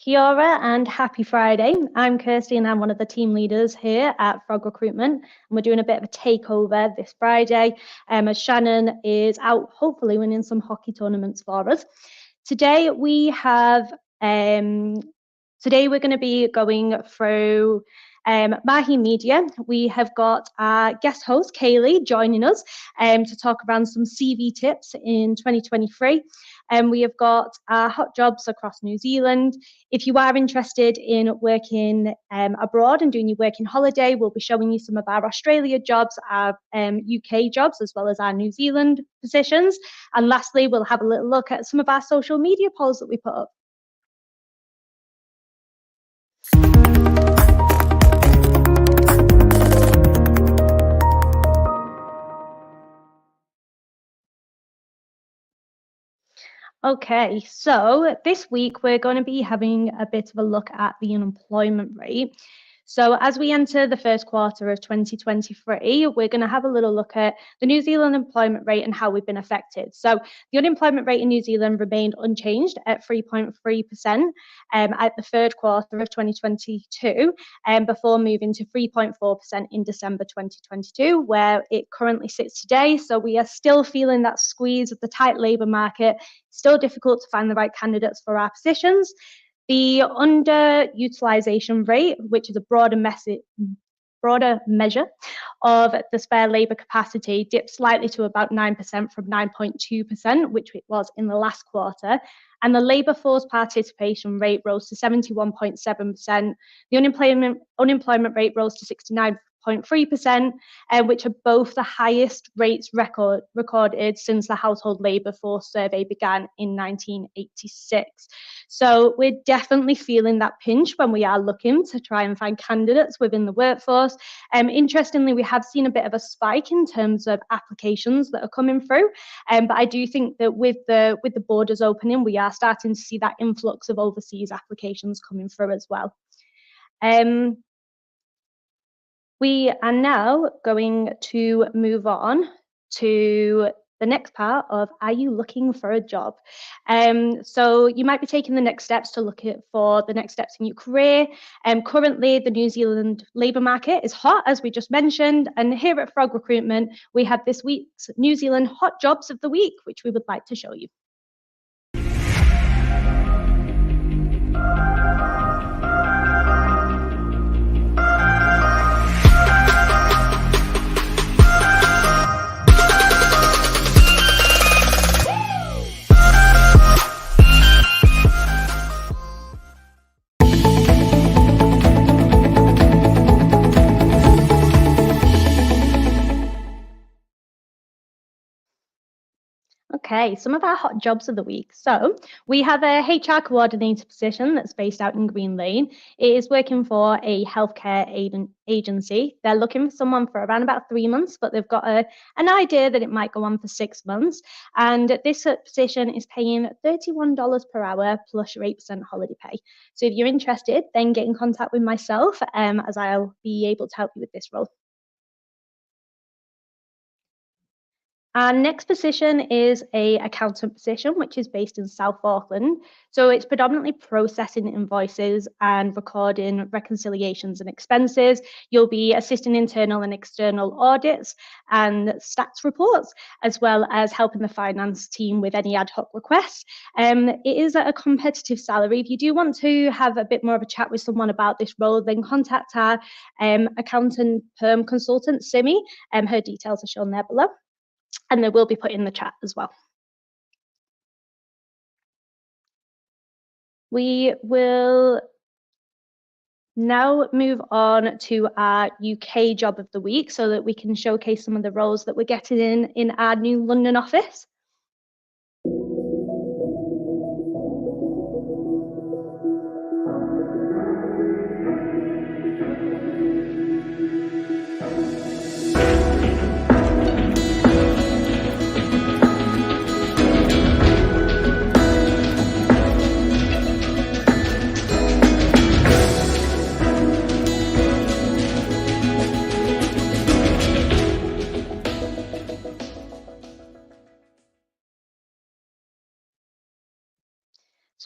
Kia ora and happy Friday. I'm Kirsty and I'm one of the team leaders here at Frog Recruitment. And we're doing a bit of a takeover this Friday as Shannon is out hopefully winning some hockey tournaments for us. Today we're going to be going through Mahi Media. We have got our guest host Kayleigh joining us to talk around some CV tips in 2023. And we have got our hot jobs across New Zealand. If you are interested in working abroad and doing your working holiday, we'll be showing you some of our Australia jobs, our UK jobs, as well as our New Zealand positions. And lastly, we'll have a little look at some of our social media polls that we put up. Okay, so this week we're going to be having a bit of a look at the unemployment rate. So as we enter the first quarter of 2023, we're going to have a little look at the New Zealand employment rate and how we've been affected. So the unemployment rate in New Zealand remained unchanged at 3.3% at the third quarter of 2022, before moving to 3.4% in December 2022, where it currently sits today. So we are still feeling that squeeze of the tight labour market, still difficult to find the right candidates for our positions. The underutilisation rate, which is a broader measure of the spare labour capacity, dipped slightly to about 9% from 9.2%, which it was in the last quarter. And the labour force participation rate rose to 71.7%. The unemployment rate rose to 69.3%, which are both the highest rates recorded since the Household Labour Force Survey began in 1986. So we're definitely feeling that pinch when we are looking to try and find candidates within the workforce. Interestingly, we have seen a bit of a spike in terms of applications that are coming through, but I do think that with the borders opening, we are starting to see that influx of overseas applications coming through as well. We are now going to move on to the next part of, are you looking for a job? So you might be taking the next steps to look for the next steps in your career. Currently, the New Zealand labour market is hot, as we just mentioned. And here at Frog Recruitment, we have this week's New Zealand Hot Jobs of the Week, which we would like to show you. Okay, some of our hot jobs of the week. So we have a HR coordinator position that's based out in Green Lane. It is working for a healthcare agency. They're looking for someone for around about 3 months, but they've got an idea that it might go on for 6 months. And this position is paying $31 per hour plus your 8% holiday pay. So if you're interested, then get in contact with myself as I'll be able to help you with this role. Our next position is an accountant position, which is based in South Auckland. So it's predominantly processing invoices and recording reconciliations and expenses. You'll be assisting internal and external audits and stats reports, as well as helping the finance team with any ad hoc requests. It is at a competitive salary. If you do want to have a bit more of a chat with someone about this role, then contact our accountant perm consultant, Simi. Her details are shown there below, and they will be put in the chat as well. We will now move on to our UK job of the week so that we can showcase some of the roles that we're getting in our new London office.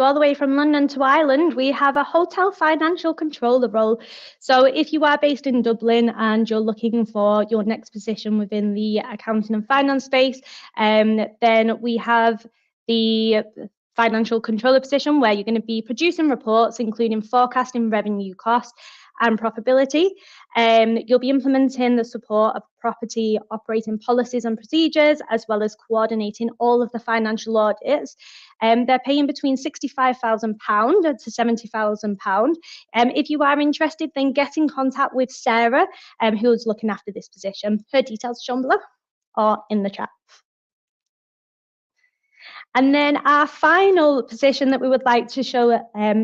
So all the way from London to Ireland, we have a hotel financial controller role. So if you are based in Dublin and you're looking for your next position within the accounting and finance space, then we have the financial controller position where you're going to be producing reports, including forecasting revenue, costs, and profitability. You'll be implementing the support of property operating policies and procedures, as well as coordinating all of the financial audits. They're paying between £65,000 to £70,000. If you are interested, then get in contact with Sarah, who's looking after this position. Her details are shown below or in the chat. And then our final position that we would like to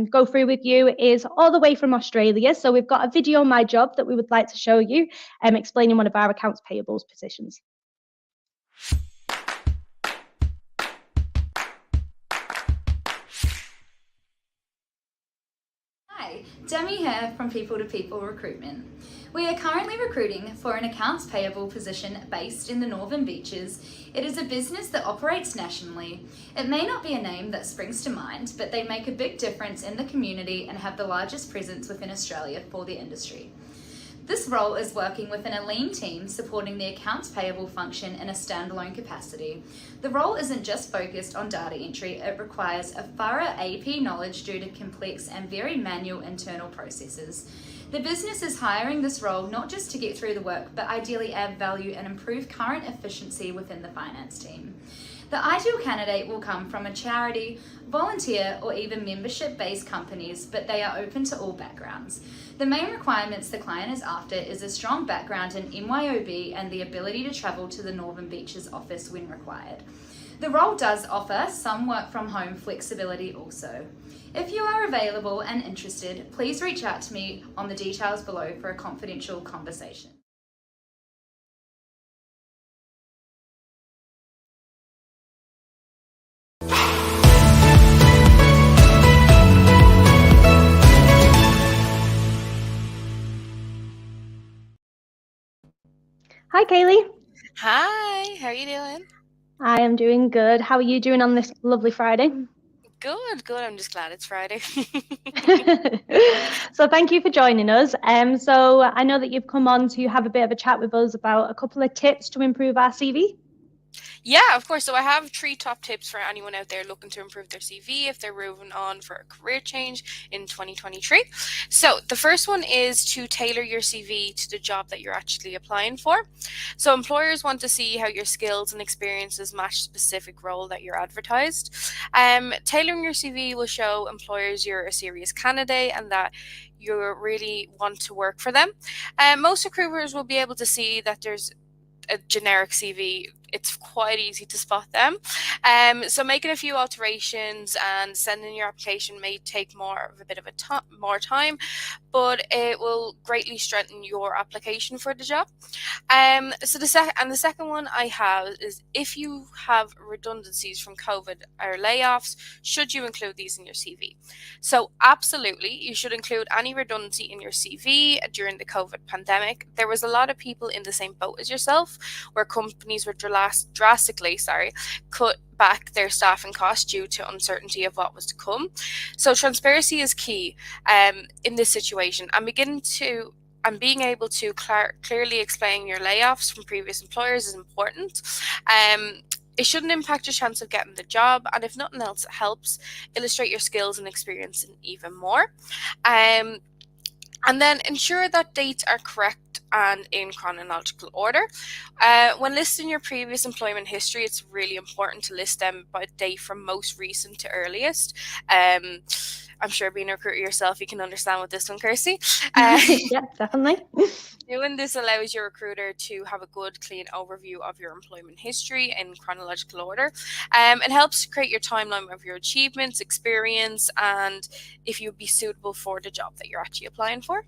go through with you is all the way from Australia. So we've got a video on my job that we would like to show you, explaining one of our accounts payables positions. Hi, Demi here from People to People Recruitment. We are currently recruiting for an accounts payable position based in the Northern Beaches. It is a business that operates nationally. It may not be a name that springs to mind, but they make a big difference in the community and have the largest presence within Australia for the industry. This role is working within a lean team supporting the accounts payable function in a standalone capacity. The role isn't just focused on data entry, it requires a thorough AP knowledge due to complex and very manual internal processes. The business is hiring this role not just to get through the work, but ideally add value and improve current efficiency within the finance team. The ideal candidate will come from a charity, volunteer, or even membership-based companies, but they are open to all backgrounds. The main requirements the client is after is a strong background in MYOB and the ability to travel to the Northern Beaches office when required. The role does offer some work from home flexibility also. If you are available and interested, please reach out to me on the details below for a confidential conversation. Hi, Kayleigh. Hi, how are you doing? I am doing good. How are you doing on this lovely Friday? Good. I'm just glad it's Friday. So thank you for joining us. So I know that you've come on to have a bit of a chat with us about a couple of tips to improve our CV. Yeah, of course. So I have 3 top tips for anyone out there looking to improve their CV if they're moving on for a career change in 2023. So the first one is to tailor your CV to the job that you're actually applying for. So employers want to see how your skills and experiences match the specific role that you're advertised. Tailoring your CV will show employers you're a serious candidate and that you really want to work for them. Most recruiters will be able to see that there's a generic CV. It's quite easy to spot them. So making a few alterations and sending your application may take more time, but it will greatly strengthen your application for the job. So the second one I have is if you have redundancies from COVID or layoffs, should you include these in your CV? So absolutely, you should include any redundancy in your CV during the COVID pandemic. There was a lot of people in the same boat as yourself, where companies were drastically cut back their staffing costs due to uncertainty of what was to come. So transparency is key in this situation, and being able to clearly explain your layoffs from previous employers is important. It shouldn't impact your chance of getting the job, and if nothing else, it helps illustrate your skills and experience even more. And then ensure that dates are correct and in chronological order. When listing your previous employment history, it's really important to list them by date from most recent to earliest. I'm sure being a recruiter yourself, you can understand with this one, Kirsty. Yeah, definitely. Doing this allows your recruiter to have a good, clean overview of your employment history in chronological order. It helps to create your timeline of your achievements, experience, and if you'd be suitable for the job that you're actually applying for.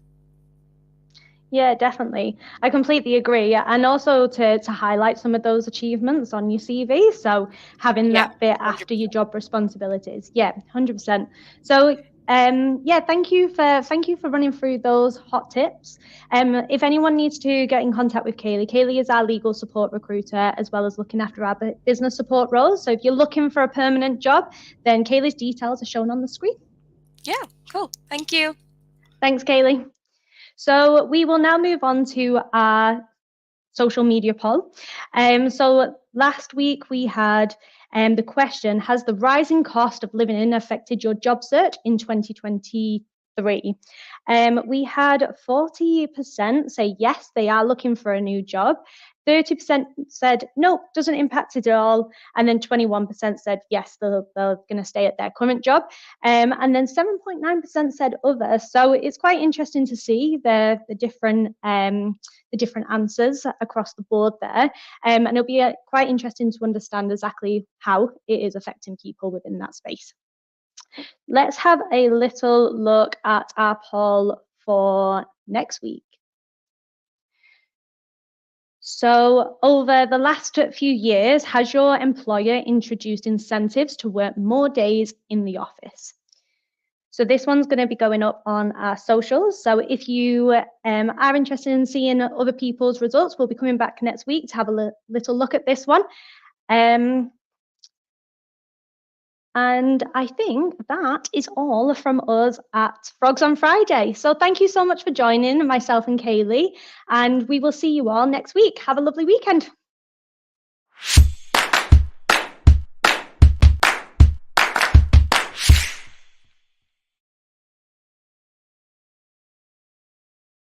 Yeah, definitely. I completely agree. And also to highlight some of those achievements on your CV. So having that bit 100%. after your job responsibilities. Yeah, 100%. So Yeah, thank you for running through those hot tips. If anyone needs to get in contact with Kayleigh is our legal support recruiter, as well as looking after our business support roles. So if you're looking for a permanent job, then Kayleigh's details are shown on the screen. Yeah, cool. Thank you. Thanks, Kayleigh. So we will now move on to our social media poll. So last week we had the question, has the rising cost of living affected your job search in 2023? We had 40% say yes, they are looking for a new job. 30% said no, doesn't impact it at all. And then 21% said yes, they're going to stay at their current job. And then 7.9% said other. So it's quite interesting to see the different answers across the board there. And it'll be quite interesting to understand exactly how it is affecting people within that space. Let's have a little look at our poll for next week. So over the last few years, has your employer introduced incentives to work more days in the office? So this one's going to be going up on our socials. So if you are interested in seeing other people's results, we'll be coming back next week to have a little look at this one. And I think that is all from us at Frogs on Friday. So thank you so much for joining myself and Kayleigh, and we will see you all next week. Have a lovely weekend.